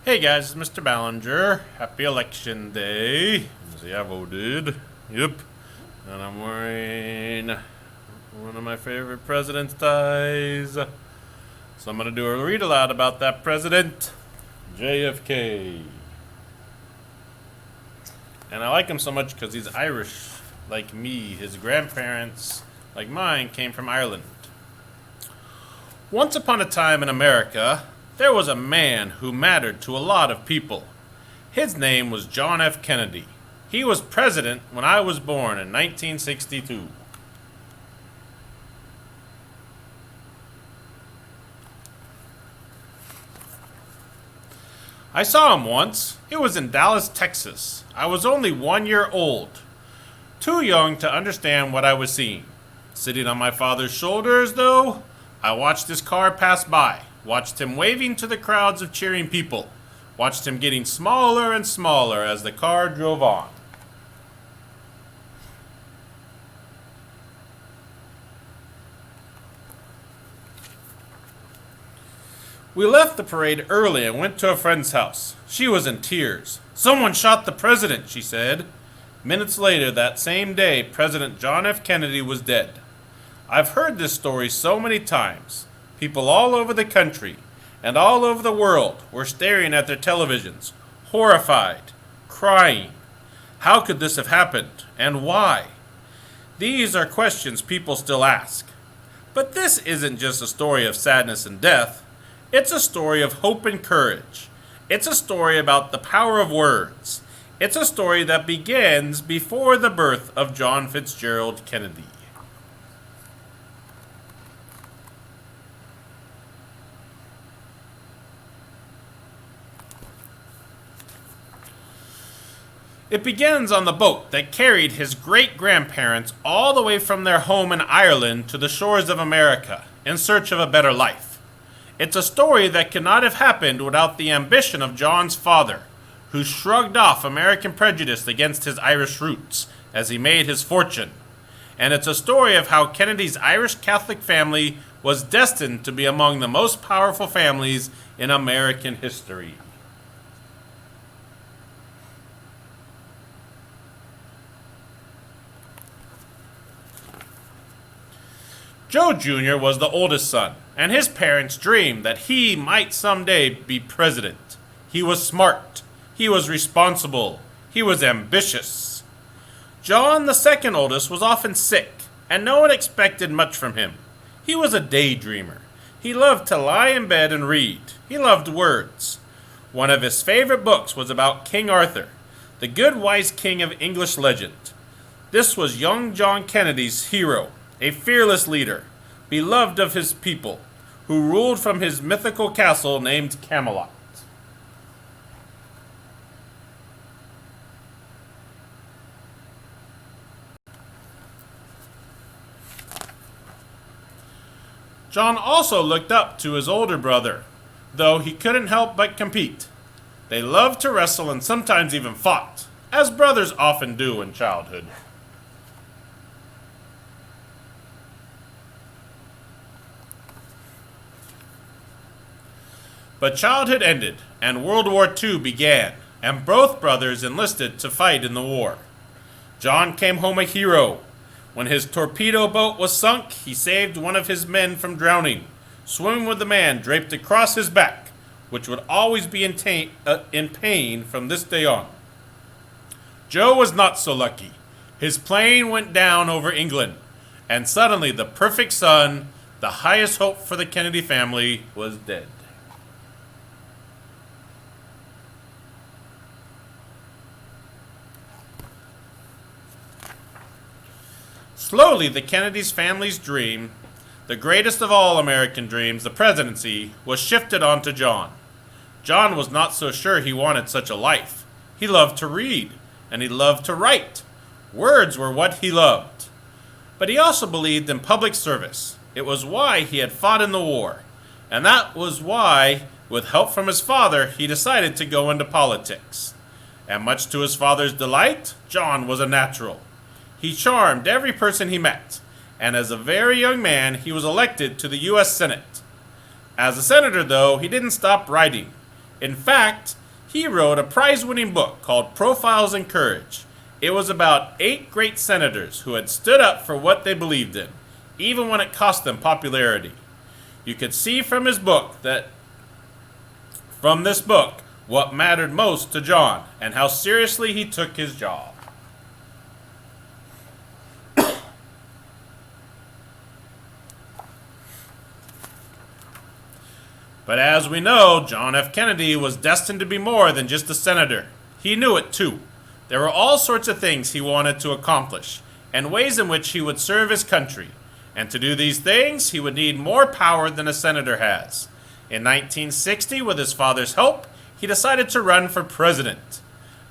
Hey guys, it's Mr. Ballinger. Happy Election Day. See, I voted. Yep. And I'm wearing one of my favorite president's ties. So I'm going to do a read aloud about that president, JFK. And I like him so much because he's Irish, like me. His grandparents, like mine, came from Ireland. Once upon a time in America, there was a man who mattered to a lot of people. His name was John F. Kennedy. He was president when I was born in 1962. I saw him once. It was in Dallas, Texas. I was only 1 year old, too young to understand what I was seeing. Sitting on my father's shoulders, though, I watched his car pass by, watched him waving to the crowds of cheering people, watched him getting smaller and smaller as the car drove on. We left the parade early and went to a friend's house. She was in tears. "Someone shot the president," she said. Minutes later that same day, President John F. Kennedy was dead. I've heard this story so many times. People all over the country and all over the world were staring at their televisions, horrified, crying. How could this have happened, and why? These are questions people still ask. But this isn't just a story of sadness and death. It's a story of hope and courage. It's a story about the power of words. It's a story that begins before the birth of John Fitzgerald Kennedy. It begins on the boat that carried his great-grandparents all the way from their home in Ireland to the shores of America in search of a better life. It's a story that could not have happened without the ambition of John's father, who shrugged off American prejudice against his Irish roots as he made his fortune. And it's a story of how Kennedy's Irish Catholic family was destined to be among the most powerful families in American history. Joe Jr. was the oldest son, and his parents dreamed that he might someday be president. He was smart. He was responsible. He was ambitious. John, the second oldest, was often sick, and no one expected much from him. He was a daydreamer. He loved to lie in bed and read. He loved words. One of his favorite books was about King Arthur, the good wise king of English legend. This was young John Kennedy's hero, a fearless leader, beloved of his people, who ruled from his mythical castle named Camelot. John also looked up to his older brother, though he couldn't help but compete. They loved to wrestle and sometimes even fought, as brothers often do in childhood. But childhood ended, and World War II began, and both brothers enlisted to fight in the war. John came home a hero. When his torpedo boat was sunk, he saved one of his men from drowning, swimming with the man draped across his back, which would always be in pain from this day on. Joe was not so lucky. His plane went down over England, and suddenly the perfect son, the highest hope for the Kennedy family, was dead. Slowly, the Kennedy's family's dream, the greatest of all American dreams, the presidency, was shifted onto John. John was not so sure he wanted such a life. He loved to read, and he loved to write. Words were what he loved. But he also believed in public service. It was why he had fought in the war. And that was why, with help from his father, he decided to go into politics. And much to his father's delight, John was a natural. He charmed every person he met, and as a very young man, he was elected to the U.S. Senate. As a senator, though, he didn't stop writing. In fact, he wrote a prize-winning book called Profiles in Courage. It was about 8 great senators who had stood up for what they believed in, even when it cost them popularity. You could see from this book what mattered most to John and how seriously he took his job. But as we know, John F. Kennedy was destined to be more than just a senator. He knew it too. There were all sorts of things he wanted to accomplish, and ways in which he would serve his country. And to do these things, he would need more power than a senator has. In 1960, with his father's help, he decided to run for president.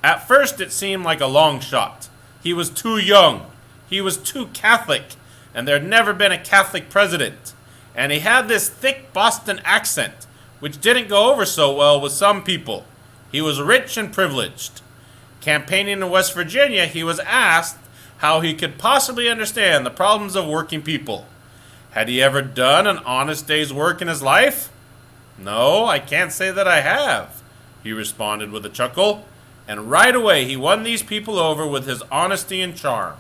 At first, it seemed like a long shot. He was too young. He was too Catholic, and there had never been a Catholic president. And he had this thick Boston accent, which didn't go over so well with some people. He was rich and privileged. Campaigning in West Virginia, he was asked how he could possibly understand the problems of working people. Had he ever done an honest day's work in his life? No, I can't say that I have, he responded with a chuckle, and right away he won these people over with his honesty and charm.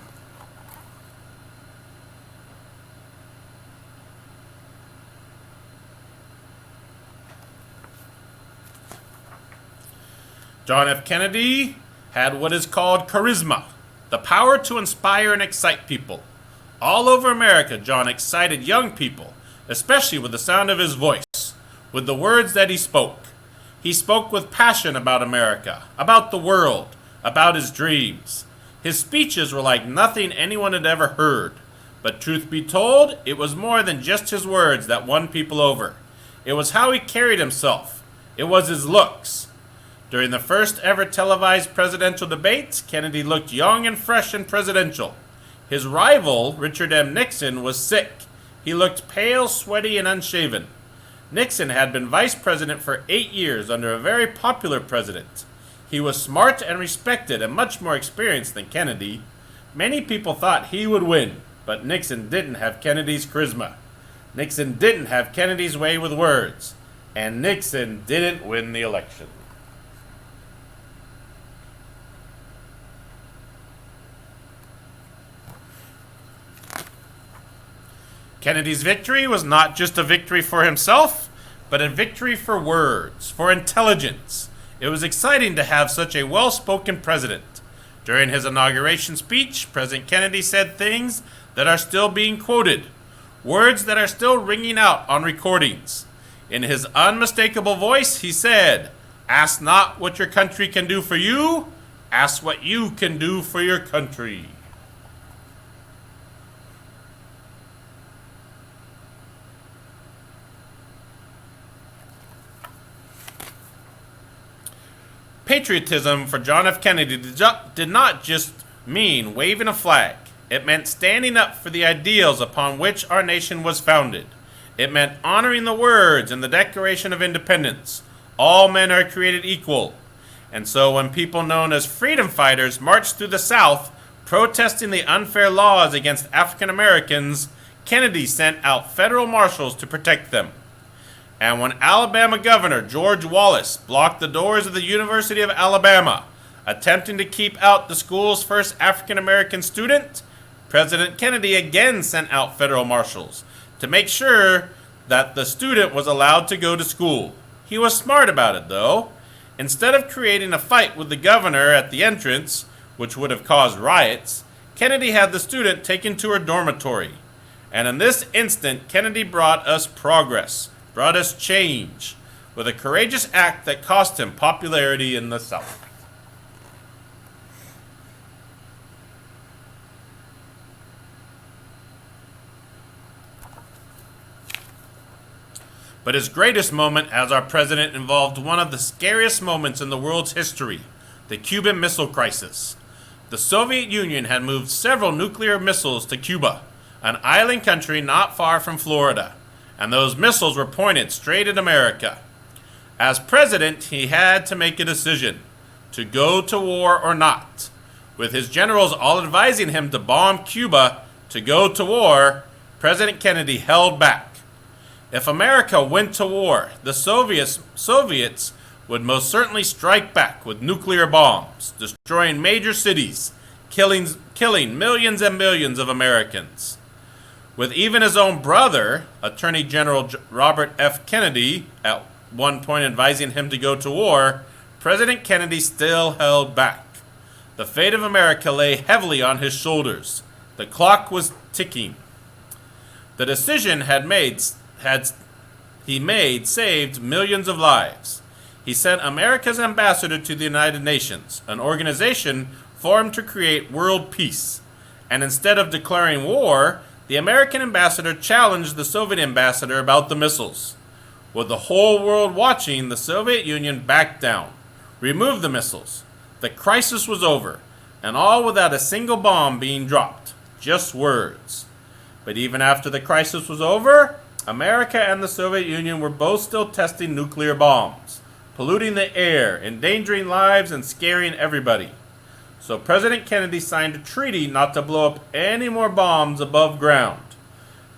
John F. Kennedy had what is called charisma, the power to inspire and excite people. All over America, John excited young people, especially with the sound of his voice, with the words that he spoke. He spoke with passion about America, about the world, about his dreams. His speeches were like nothing anyone had ever heard. But truth be told, it was more than just his words that won people over. It was how he carried himself. It was his looks. During the first ever televised presidential debates, Kennedy looked young and fresh and presidential. His rival, Richard M. Nixon, was sick. He looked pale, sweaty, and unshaven. Nixon had been vice president for 8 years under a very popular president. He was smart and respected and much more experienced than Kennedy. Many people thought he would win, but Nixon didn't have Kennedy's charisma. Nixon didn't have Kennedy's way with words. And Nixon didn't win the election. Kennedy's victory was not just a victory for himself, but a victory for words, for intelligence. It was exciting to have such a well-spoken president. During his inauguration speech, President Kennedy said things that are still being quoted, words that are still ringing out on recordings. In his unmistakable voice, he said, "Ask not what your country can do for you, ask what you can do for your country." Patriotism for John F. Kennedy did not just mean waving a flag. It meant standing up for the ideals upon which our nation was founded. It meant honoring the words in the Declaration of Independence. All men are created equal. And so when people known as freedom fighters marched through the South, protesting the unfair laws against African Americans, Kennedy sent out federal marshals to protect them. And when Alabama Governor George Wallace blocked the doors of the University of Alabama, attempting to keep out the school's first African American student, President Kennedy again sent out federal marshals to make sure that the student was allowed to go to school. He was smart about it, though. Instead of creating a fight with the governor at the entrance, which would have caused riots, Kennedy had the student taken to her dormitory. And in this instant, Kennedy brought us progress, brought us change, with a courageous act that cost him popularity in the South. But his greatest moment as our president involved one of the scariest moments in the world's history, the Cuban Missile Crisis. The Soviet Union had moved several nuclear missiles to Cuba, an island country not far from Florida, and those missiles were pointed straight at America. As president, he had to make a decision, to go to war or not. With his generals all advising him to bomb Cuba, to go to war, President Kennedy held back. If America went to war, the Soviets would most certainly strike back with nuclear bombs, destroying major cities, killing millions and millions of Americans. With even his own brother, Attorney General Robert F. Kennedy, at one point advising him to go to war, President Kennedy still held back. The fate of America lay heavily on his shoulders. The clock was ticking. The decision he made saved millions of lives. He sent America's ambassador to the United Nations, an organization formed to create world peace. And instead of declaring war, the American ambassador challenged the Soviet ambassador about the missiles. With the whole world watching, the Soviet Union backed down, removed the missiles. The crisis was over, and all without a single bomb being dropped. Just words. But even after the crisis was over, America and the Soviet Union were both still testing nuclear bombs, polluting the air, endangering lives, and scaring everybody. So President Kennedy signed a treaty not to blow up any more bombs above ground.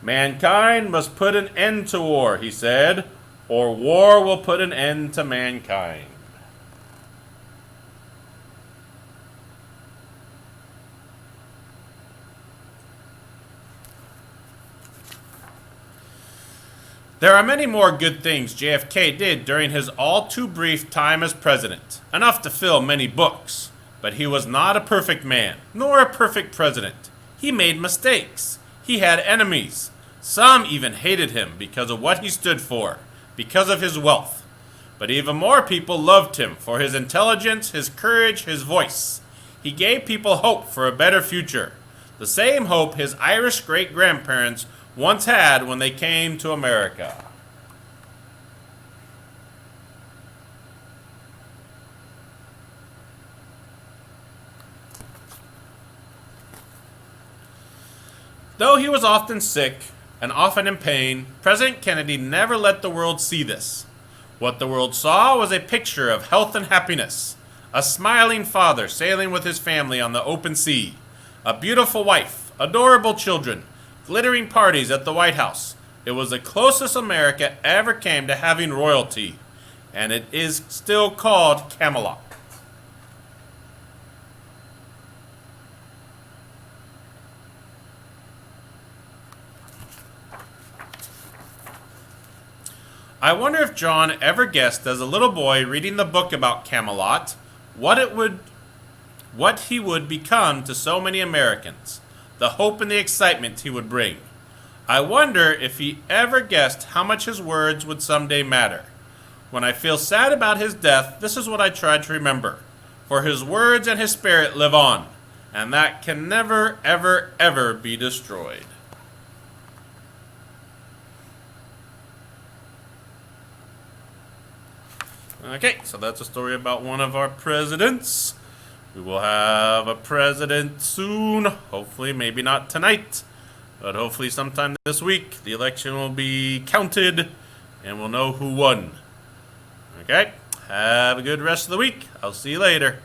Mankind must put an end to war, he said, or war will put an end to mankind. There are many more good things JFK did during his all too brief time as president, enough to fill many books. But he was not a perfect man, nor a perfect president. He made mistakes. He had enemies. Some even hated him because of what he stood for, because of his wealth. But even more people loved him for his intelligence, his courage, his voice. He gave people hope for a better future, the same hope his Irish great-grandparents once had when they came to America. Though he was often sick and often in pain, President Kennedy never let the world see this. What the world saw was a picture of health and happiness, a smiling father sailing with his family on the open sea, a beautiful wife, adorable children, glittering parties at the White House. It was the closest America ever came to having royalty, and it is still called Camelot. I wonder if John ever guessed as a little boy reading the book about Camelot what he would become to so many Americans, the hope and the excitement he would bring. I wonder if he ever guessed how much his words would someday matter. When I feel sad about his death, this is what I try to remember. For his words and his spirit live on, and that can never, ever, ever be destroyed. Okay, so that's a story about one of our presidents. We will have a president soon. Hopefully, maybe not tonight, but hopefully sometime this week. The election will be counted, and we'll know who won. Okay, have a good rest of the week. I'll see you later.